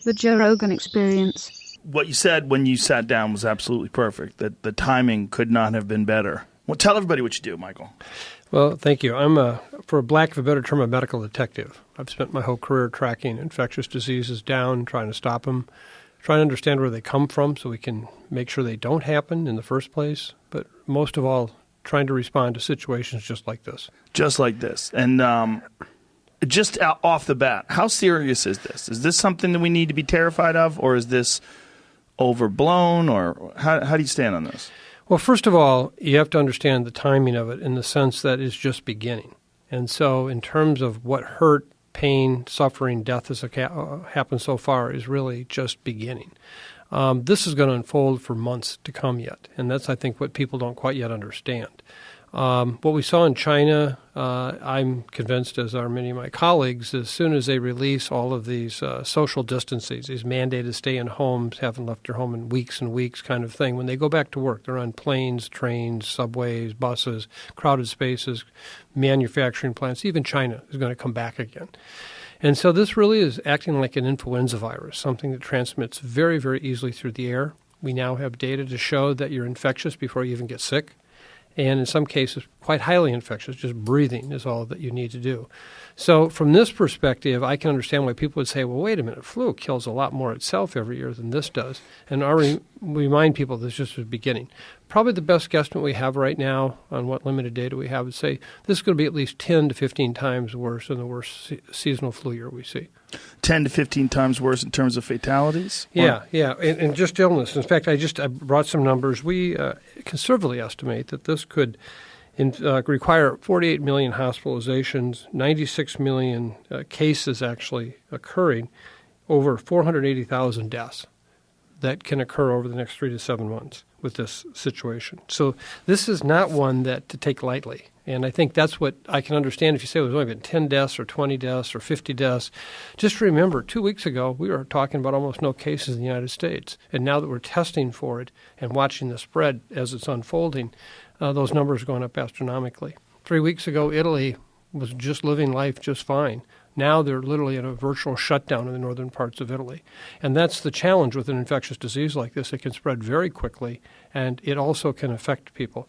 The Joe Rogan Experience. What you said when you sat down was absolutely perfect, that the timing could not have been better. Well, tell everybody what you do, Michael. Well, thank you. I'm, for lack of a better term, a medical detective. I've spent my whole career tracking infectious diseases down, trying to stop them, trying to understand where they come from so we can make sure they don't happen in the first place, but most of all, trying to respond to situations just like this. Just like this. And just off the bat, how serious is this? Is this something that we need to be terrified of, or is this overblown, or how do you stand on this? Well, first of all, you have to understand the timing of it in the sense that it's just beginning. And so in terms of what hurt, pain, suffering, death has happened so far is really just beginning. This is going to unfold for months to come yet, and that's, I think, what people don't quite yet understand. What we saw in China, I'm convinced, as are many of my colleagues, as soon as they release all of these social distances, these mandated stay-in-homes, haven't left their home in weeks and weeks kind of thing, when they go back to work, they're on planes, trains, subways, buses, crowded spaces, manufacturing plants. Even China is going to come back again. And so this really is acting like an influenza virus, something that transmits very, very easily through the air. We now have data to show that you're infectious before you even get sick. And in some cases, quite highly infectious. Just breathing is all that you need to do. So from this perspective, I can understand why people would say, well, wait a minute, flu kills a lot more itself every year than this does. And I remind people this is just the beginning. Probably the best guesstimate we have right now on what limited data we have would say this is going to be at least 10 to 15 times worse than the worst seasonal flu year we see. 10 to 15 times worse in terms of fatalities? Yeah, and just illness. In fact, I brought some numbers. We conservatively estimate that this could require 48 million hospitalizations, 96 million cases actually occurring, over 480,000 deaths that can occur over the next 3 to 7 months with this situation. So this is not one that to take lightly. And I think that's what I can understand if you say there's only been 10 deaths or 20 deaths or 50 deaths. Just remember, 2 weeks ago, we were talking about almost no cases in the United States. And now that we're testing for it and watching the spread as it's unfolding, those numbers are going up astronomically. 3 weeks ago, Italy was just living life just fine. Now they're literally in a virtual shutdown in the northern parts of Italy. And that's the challenge with an infectious disease like this. It can spread very quickly, and it also can affect people.